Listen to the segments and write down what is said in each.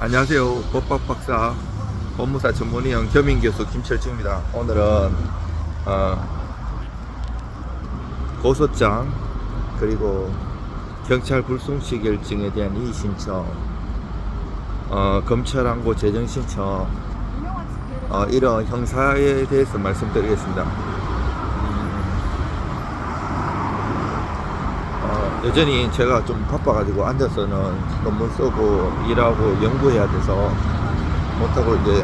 안녕하세요. 법학박사 법무사 전문의원 겸임교수 김철중입니다. 오늘은 고소장 그리고 경찰 불송치 결정에 대한 이의신청, 검찰 항고 재정신청, 이런 형사에 대해서 말씀드리겠습니다. 여전히 제가 좀 바빠가지고 앉아서는 논문 쓰고 일하고 연구해야 돼서 못하고 이제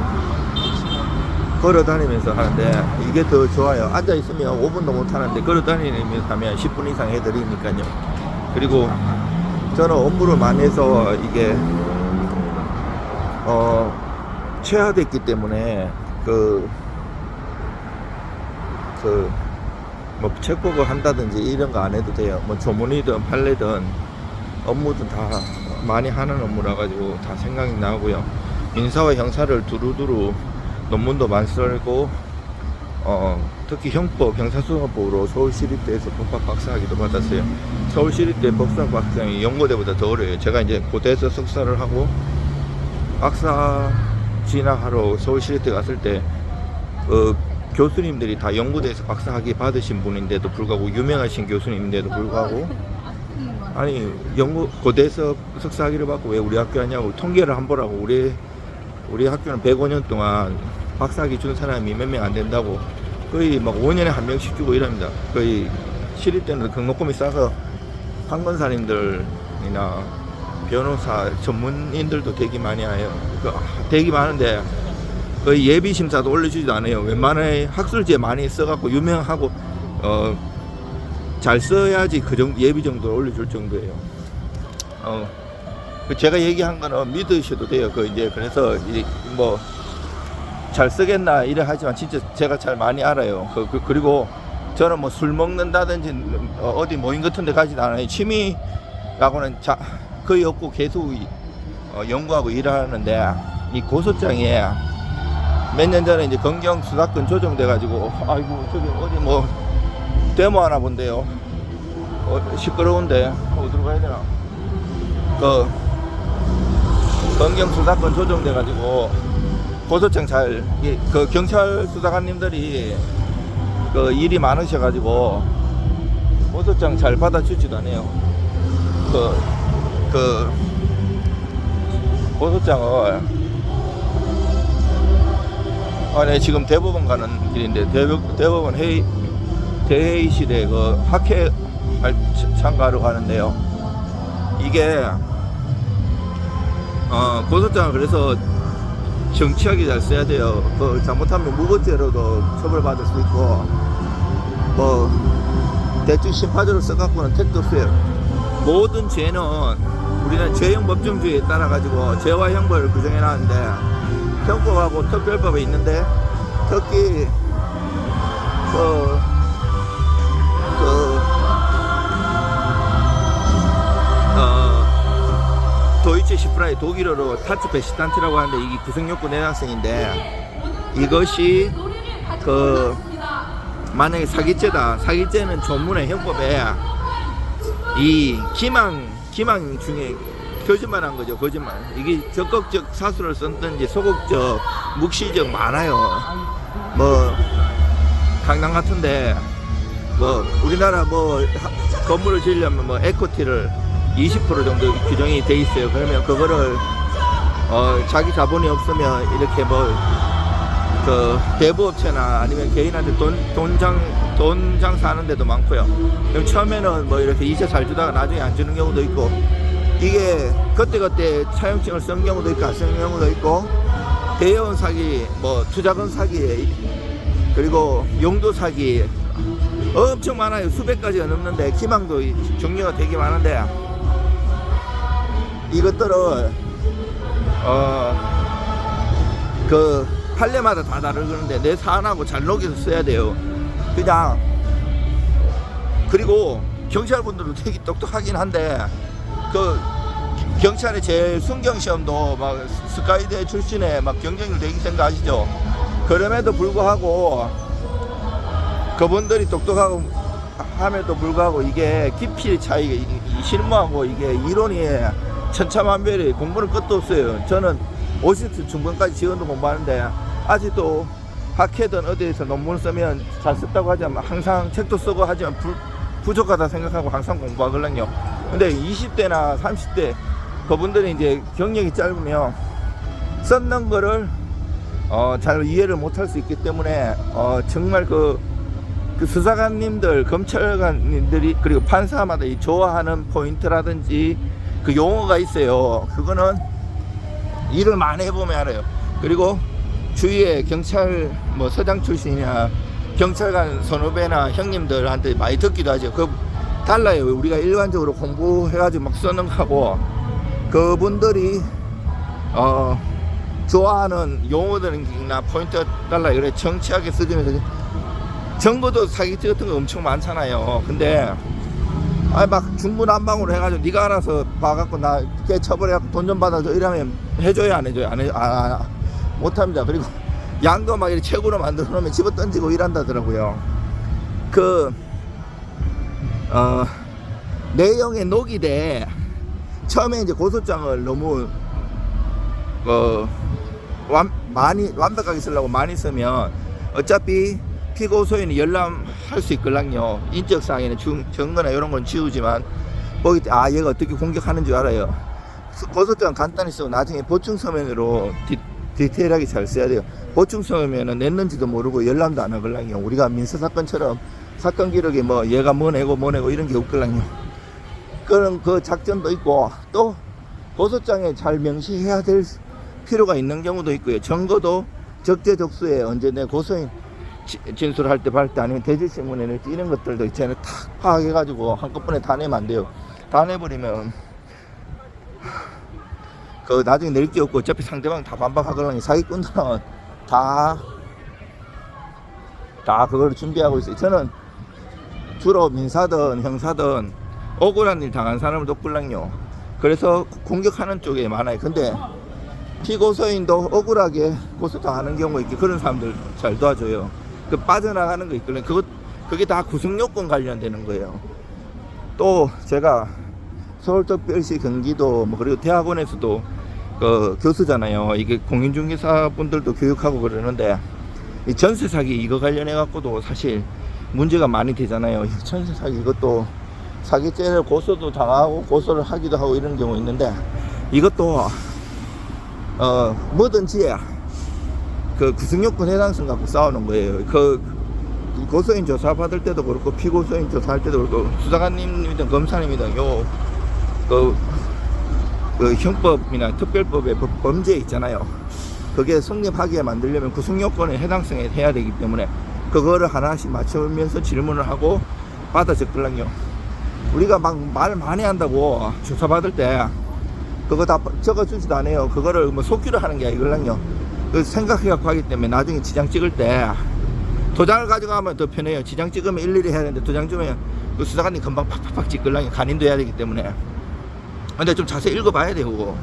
걸어 다니면서 하는데, 이게 더 좋아요. 앉아 있으면 5분도 못 하는데 걸어 다니면서 하면 10분 이상 해드리니까요. 그리고 저는 업무를 많이 해서 이게 체화됐기 때문에 뭐 책보고 한다든지 이런 거 안 해도 돼요. 뭐 조문이든 판례든 업무든 다 많이 하는 업무라 가지고 다 생각이 나고요. 민사와 형사를 두루두루 논문도 많이 쓰고, 특히 형법, 형사소송법으로 서울시립대에서 법학 박사학위도 받았어요. 서울시립대 법학 박사학위 연고대보다 더 어려워요. 제가 이제 고대에서 석사를 하고 박사 진학하러 서울시립대 갔을 때 교수님들이 다 연구대에서 박사학위 받으신 분인데도 불구하고, 유명하신 교수님인데도 불구하고, 아니 고대에서 석사학위를 받고 왜 우리 학교 하냐고 통계를 한번 보라고. 우리 학교는 105년 동안 박사학위 준 사람이 몇 명 안 된다고, 거의 막 5년에 한 명씩 주고 이럽니다. 거의 시립대는 등록금이 싸서 판검사님들이나 변호사 전문인들도 되게 많이 와요. 되게 많은데 거의 예비 심사도 올려주지도 않아요. 웬만한 학술지에 많이 써갖고 유명하고 잘 써야지 그 정도 예비 정도 올려줄 정도예요. 제가 얘기한 거는 믿으셔도 돼요. 그래서 뭐 잘 쓰겠나 이래 하지만 진짜 제가 잘 많이 알아요. 그리고 저는 뭐 술 먹는다든지 어디 모임 같은 데 가지도 않아요. 취미라고는 거의 없고 계속 연구하고 일하는데, 이 고소장에 몇 년 전에 이제 검경 수사권 조정돼 가지고, 아이고 저기 어디 뭐 데모 하나 본데요. 시끄러운데 어디로 가야 되나? 검경 수사권 조정돼 가지고 고소장 경찰 수사관님들이 일이 많으셔 가지고 고소장 잘 받아주지도 않아요. 고소장을 네, 지금 대법원 가는 길인데, 대법원 대회의실에 학회 참가하러 가는데요. 이게 고소장을 그래서 정치하게 잘 써야 돼요. 잘못하면 무고죄로도 처벌받을 수 있고, 뭐 대충 심파적으로 써갖고는 택도 없어요. 모든 죄는 우리는 죄형 법정주의에 따라 가지고 죄와 형벌을 규정해놨는데, 형법하고 특별법이 있는데, 특히 도이체 시프라이, 독일어로 타츠베시탄트라고 하는데, 이게 구성요구 내각성인데, 이것이 만약에 사기죄다. 사기죄는 조문의 형법에 이 기망 중에 거짓말한 거죠. 거짓말. 이게 적극적 사수를 썼든지 소극적, 묵시적 많아요. 뭐 강남 같은데 뭐 우리나라 뭐 건물을 지으려면 뭐 에코티를 20% 정도 규정이 돼 있어요. 그러면 그거를 자기 자본이 없으면 이렇게 뭐 대부업체나 아니면 개인한테 돈 장사하는 데도 많고요. 그럼 처음에는 뭐 이렇게 이자 잘 주다가 나중에 안 주는 경우도 있고, 이게 그때 차용증을 쓴 경우도 있고 안 쓴 경우도 있고, 대여원 사기, 뭐 투자금 사기, 그리고 용도 사기 엄청 많아요. 수백 가지가 넘는데, 기망도 종류가 되게 많은데, 이것들을 판례마다 다 다르는데 내 사안하고 잘 녹여서 써야 돼요. 그냥. 그리고 경찰분들도 되게 똑똑하긴 한데, 경찰의 제일 순경시험도 막 스카이대 출신의 막 경쟁률 되게 생각하시죠? 그럼에도 불구하고 그분들이 똑똑하고 함에도 불구하고 이게 깊이 차이가, 이 실무하고 이게 이론이 천차만별이 공부는 끝도 없어요. 저는 오시트 중반까지 지원도 공부하는데 아직도 학회든 어디에서 논문을 쓰면 잘 썼다고 하지만 항상 책도 쓰고 하지만 부족하다 생각하고 항상 공부하거든요. 근데 20대나 30대 그분들이 이제 경력이 짧으면 썼는 거를 잘 이해를 못할 수 있기 때문에 정말 그 수사관님들, 검찰관님들이 그리고 판사마다 이 좋아하는 포인트라든지 그 용어가 있어요. 그거는 일을 많이 해보면 알아요. 그리고 주위에 경찰 뭐 서장 출신이나 경찰관 선후배나 형님들한테 많이 듣기도 하죠. 그 달라요. 우리가 일반적으로 공부해가지고 막 쓰는 거하고 그분들이 좋아하는 용어들이나 포인트가 달라요. 그래 정치하게 쓰면서 정보도 사기치 같은 거 엄청 많잖아요. 근데 막 중구난방으로 해가지고 네가 알아서 봐갖고 나 깨쳐버려갖고 돈 좀 받아줘 이러면 해줘요 안 해줘요? 못합니다. 그리고 양도 막 이렇게 책으로 만들어 놓으면 집어 던지고 이란다더라고요. 내용에 녹이 돼. 처음에 이제 고소장을 너무 많이 완벽하게 쓰려고 많이 쓰면 어차피 피고 소인이 열람할 수 있걸랑요. 인적사항에는 증거나 이런 건 지우지만 거기 얘가 어떻게 공격하는 줄 알아요. 고소장 간단히 쓰고 나중에 보충 서면으로 디테일하게 잘 써야 돼요. 보충 서면은 냈는지도 모르고 열람도 안 하걸랑요. 우리가 민사사건처럼 사건 기록에 뭐 얘가 뭐 내고 이런 게 없걸랑요. 그런 그 작전도 있고 또 고소장에 잘 명시해야 될 필요가 있는 경우도 있고요. 증거도 적재적소에 언제 내 고소인 진술할 때 아니면 대질신문에 낼지 이런 것들도 있잖아요. 탁 파악해가지고 한꺼번에 다 내면 안 돼요. 다 내버리면 그 나중에 낼 게 없고 어차피 상대방 다 반박하거든요. 사기꾼들은 다 그걸 준비하고 있어요. 저는 주로 민사든 형사든 억울한 일 당한 사람을 돕걸랑요. 그래서 공격하는 쪽에 많아요. 근데 피고소인도 억울하게 고소당하는 경우 있게 그런 사람들 잘 도와줘요. 그 빠져나가는 거 있거든요. 그게 다 구성요건 관련되는 거예요. 또 제가 서울특별시 경기도 그리고 대학원에서도 그 교수잖아요. 이게 공인중개사 분들도 교육하고 그러는데 이 전세 사기 이거 관련해 갖고도 사실 문제가 많이 되잖아요. 전세 사기 이것도 사기죄를 고소도 당하고 고소를 하기도 하고 이런 경우 있는데 이것도 뭐든지 그 구성요건 해당성 갖고 싸우는 거예요. 그 고소인 조사 받을 때도 그렇고 피고소인 조사할 때도 그렇고 수사관님이든 검사님이든 그 형법이나 특별법의 범죄 있잖아요. 그게 성립하게 만들려면 구성요건에 해당성에 해야 되기 때문에 그거를 하나씩 맞추면서 질문을 하고 받아 적더랑요. 우리가 막 말 많이 한다고 조사 받을 때 그거 다 적어주지도 않아요. 그거를 뭐 속기로 하는 게 아니거든요. 그 생각해갖고 하기 때문에 나중에 지장 찍을 때 도장을 가져가면 더 편해요. 지장 찍으면 일일이 해야 되는데 도장 주면 그 수사관이 금방 팍팍팍 찍으려니 간인도 해야 되기 때문에. 근데 좀 자세히 읽어봐야 되고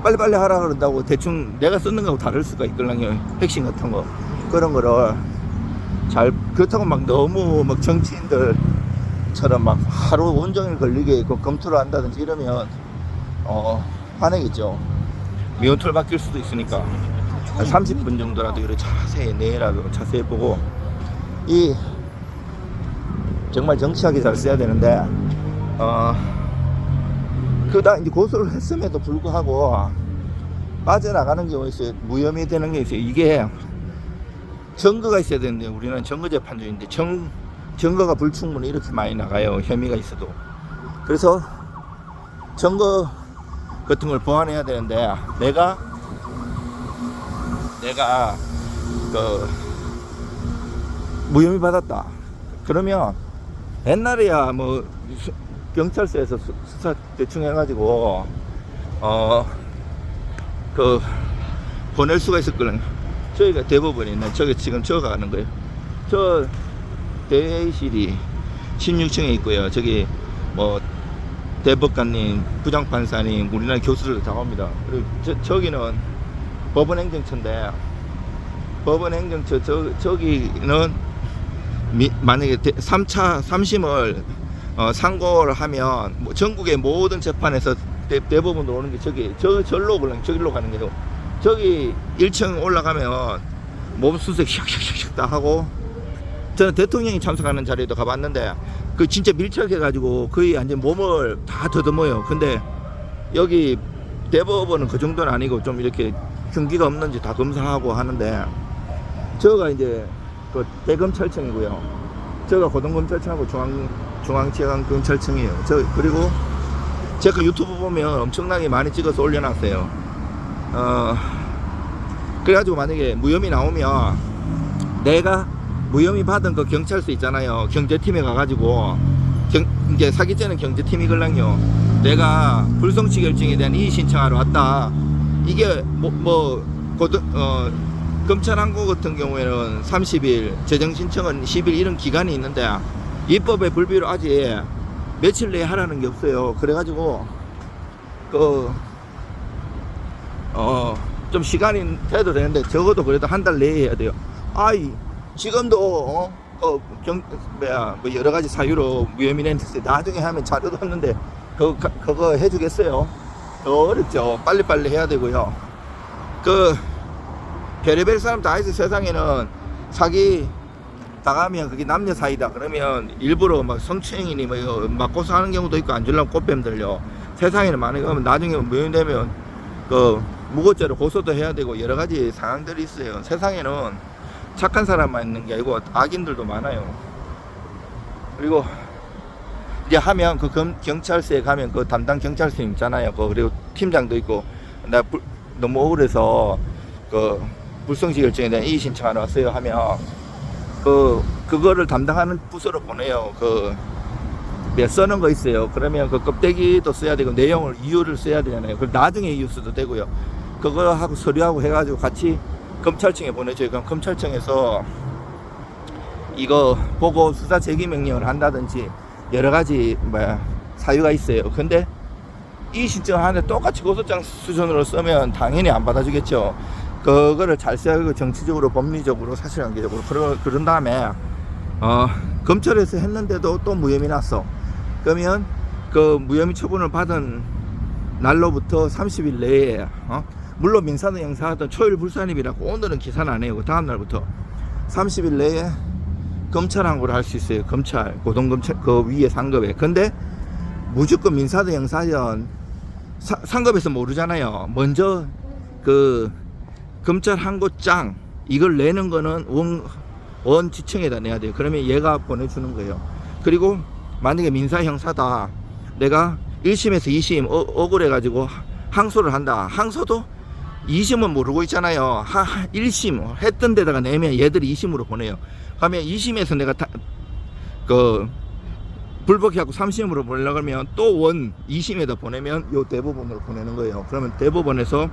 빨리빨리 하라 그런다고 대충 내가 쓰는 거하고 다를 수가 있거든요. 핵심 같은 거 그런 거를 잘 그렇다고 막 너무 막 정치인들처럼 막 하루 온종일 걸리게 검토를 한다든지 이러면 화내겠죠. 미온털 바뀔 수도 있으니까 30분 정도라도 이렇게 자세히 내라도 자세히 보고 정말 정치하게 잘 써야 되는데 그다 이제 고소를 했음에도 불구하고 빠져나가는 경우가 있어요. 무혐의 되는 게 있어요. 이게 증거가 있어야 되는데 우리는 증거재판주의인데 증거가 불충분히 이렇게 많이 나가요. 혐의가 있어도. 그래서 증거 같은 걸 보완해야 되는데 내가 그 무혐의 받았다. 그러면 옛날에야 뭐 경찰서에서 수사 대충 해가지고 그 보낼 수가 있었거든요. 저희가 대법원이네. 저기 지금 가는 거예요. 저 대회의실이 16층에 있고요. 저기 뭐 대법관님, 부장판사님, 우리나라 교수들도 다 옵니다. 그리고 저기는 법원행정처인데 법원행정처 저기는 만약에 3차 3심을 상고를 하면 뭐 전국의 모든 재판에서 대부분 오는 게 저기로 가는 게요. 저기 1층 올라가면 몸수색 샥샥샥 다 하고, 저는 대통령이 참석하는 자리에도 가봤는데 그 진짜 밀착해가지고 거의 완전 몸을 다 더듬어요. 근데 여기 대법원은 그 정도는 아니고 좀 이렇게 흉기가 없는지 다 검사하고 하는데, 저가 이제 그 대검찰청이고요. 저가 고등검찰청하고 중앙지방검찰청이에요. 그리고 제가 유튜브 보면 엄청나게 많이 찍어서 올려놨어요. 그래가지고 만약에 무혐의 나오면 내가 무혐의 받은 그 경찰서 있잖아요. 경제팀에 가가지고 이제 사기죄는 경제팀이걸랑요. 내가 불성취 결정에 대한 이의 신청하러 왔다. 이게 검찰 항고 같은 경우에는 30일, 재정 신청은 10일 이런 기간이 있는데 입법에 불비로 아직 며칠 내에 하라는 게 없어요. 그래가지고 좀 시간이 돼도 되는데 적어도 그래도 한 달 내에 해야 돼요. 지금도 여러 가지 사유로 무혐의 냈는데 나중에 하면 자료도 없는데 그거 해주겠어요? 더 어렵죠. 빨리빨리 해야 되고요. 별의별 사람 다 있어. 세상에는 사기 당하면 그게 남녀 사이다 그러면 일부러 막 성추행이니 막 고소하는 경우도 있고, 안 주려면 꽃뱀 들려. 세상에는 많이 가면 나중에 무혐의되면 무고죄로 고소도 해야 되고 여러 가지 상황들이 있어요. 세상에는 착한 사람만 있는 게 아니고 악인들도 많아요. 그리고 이제 하면 경찰서에 가면 그 담당 경찰서님 있잖아요. 그리고 팀장도 있고, 나 너무 억울해서 불성시 결정에 대한 이의 신청하러 왔어요 하면 그거를 담당하는 부서로 보내요. 써는 거 있어요. 그러면 그 껍데기도 써야 되고 내용을 이유를 써야 되잖아요. 그걸 나중에 이유 써도 되고요. 그거 하고 서류하고 해가지고 같이 검찰청에 보내줘요. 그럼 검찰청에서 이거 보고 수사 제기 명령을 한다든지 여러 가지 사유가 있어요. 근데 이 신청을 하는데 똑같이 고소장 수준으로 쓰면 당연히 안 받아주겠죠. 그거를 잘 써야 하고 정치적으로, 법리적으로, 사실관계적으로 그런 다음에 검찰에서 했는데도 또 무혐의 났어. 그러면 그 무혐의 처분을 받은 날로부터 30일 내에 물론 민사는 형사하던 초일 불산입이라고 오늘은 기사는 안 해요. 그 다음 날부터 30일 내에 검찰 항고를 할 수 있어요. 검찰, 고등검찰 그 위에 상급에. 근데 무조건 민사든 형사든 상급에서 모르잖아요. 먼저 검찰 항고장 이걸 내는 거는 원지청에다 내야 돼요. 그러면 얘가 보내주는 거예요. 그리고 만약에 민사 형사다, 내가 1심에서 2심 억울해가지고 항소를 한다. 항소도 2심은 모르고 있잖아요. 1심 했던 데다가 내면 얘들이 2심으로 보내요. 그러면 2심에서 내가 불복해갖고 3심으로 보내려고 하면 또 2심에다 보내면 요 대법원으로 보내는 거예요. 그러면 대법원에서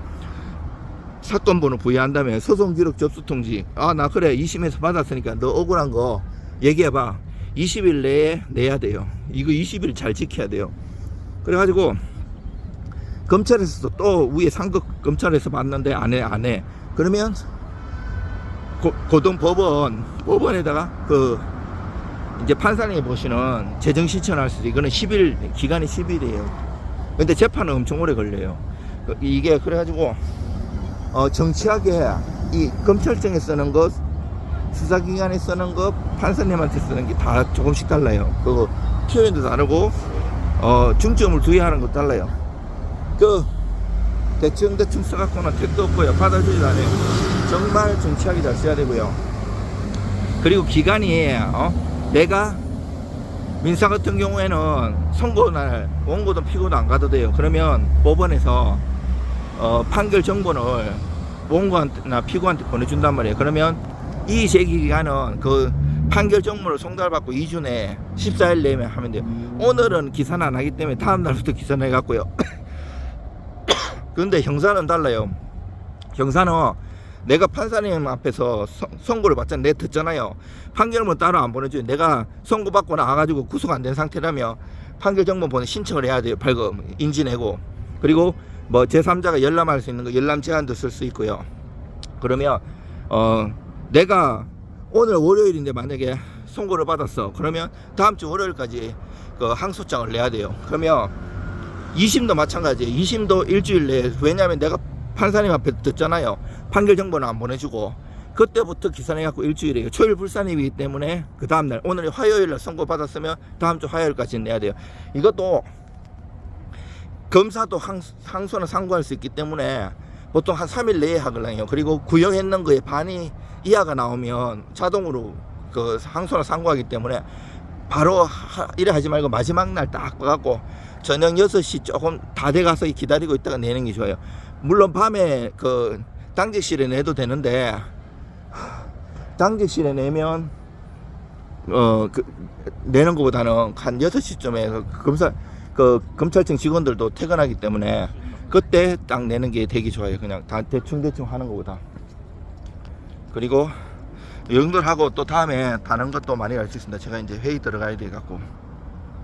사건 번호 부여한 다음에 소송 기록 접수 통지, 나 그래 2심에서 받았으니까 너 억울한 거 얘기해봐. 20일 내에 내야 돼요. 이거 20일 잘 지켜야 돼요. 그래가지고 검찰에서도 또 위에 상급 검찰에서 받는데 안 해. 그러면 법원에다가 이제 판사님이 보시는 재정 신청할 수도, 이거는 10일 기간이 10일이에요. 근데 재판은 엄청 오래 걸려요. 이게 그래가지고 정치하게 이 검찰청에 쓰는 것, 수사기관에 쓰는 것, 판사님한테 쓰는 게 다 조금씩 달라요. 그 표현도 다르고 중점을 두어야 하는 것도 달라요. 대충 써갖고는 택도 없고요. 받아주지도 않아요. 정말 정치하기 잘 써야 되고요. 그리고 기간이 내가 민사 같은 경우에는 선고날 원고든 피고도 안 가도 돼요. 그러면 법원에서 판결 정보를 원고한테나 피고한테 보내준단 말이에요. 그러면 이 제기 기간은 그 판결 정보를 송달받고 2주 내에 14일 내에 하면 돼요. 오늘은 기사는 안 하기 때문에 다음 날부터 기사 내갖고요. 근데 형사는 달라요. 형사는 내가 판사님 앞에서 선고를 받잖아요. 내가 듣잖아요. 판결문 따로 안 보내줘요. 내가 선고받고 나와가지고 구속 안 된 상태라면 판결 정보 보내 신청을 해야 돼요. 발급 인지 내고. 그리고 제3자가 열람할 수 있는 거 열람 제한도 쓸 수 있고요. 그러면 내가 오늘 월요일인데 만약에 선고를 받았어. 그러면 다음 주 월요일까지 그 항소장을 내야 돼요. 그러면 2심도 마찬가지예요. 2심도 일주일 내에, 왜냐하면 내가 판사님 앞에 듣잖아요. 판결 정보는 안 보내주고 그때부터 기산해갖고 일주일이에요. 초일 불산임이기 때문에 그 다음날, 오늘 화요일날 선고 받았으면 다음 주 화요일까지 내야 돼요. 이것도 검사도 항소나 상고할 수 있기 때문에 보통 한 3일 내에 하거든요. 그리고 구형했는 거에 반이 이하가 나오면 자동으로 그 항소나 상고하기 때문에 바로 이래 하지 말고 마지막 날 딱 가갖고 저녁 6시 조금 다 돼가서 기다리고 있다가 내는 게 좋아요. 물론 밤에 그 당직실에 내도 되는데, 당직실에 내면 내는 것보다는 한 6시쯤에 검찰청 직원들도 퇴근하기 때문에 그때 딱 내는 게 되게 좋아요. 그냥 다 대충 하는 것보다. 그리고 이 정도를 하고 또 다음에 다른 것도 많이 알 수 있습니다. 제가 이제 회의 들어가야 돼 갖고.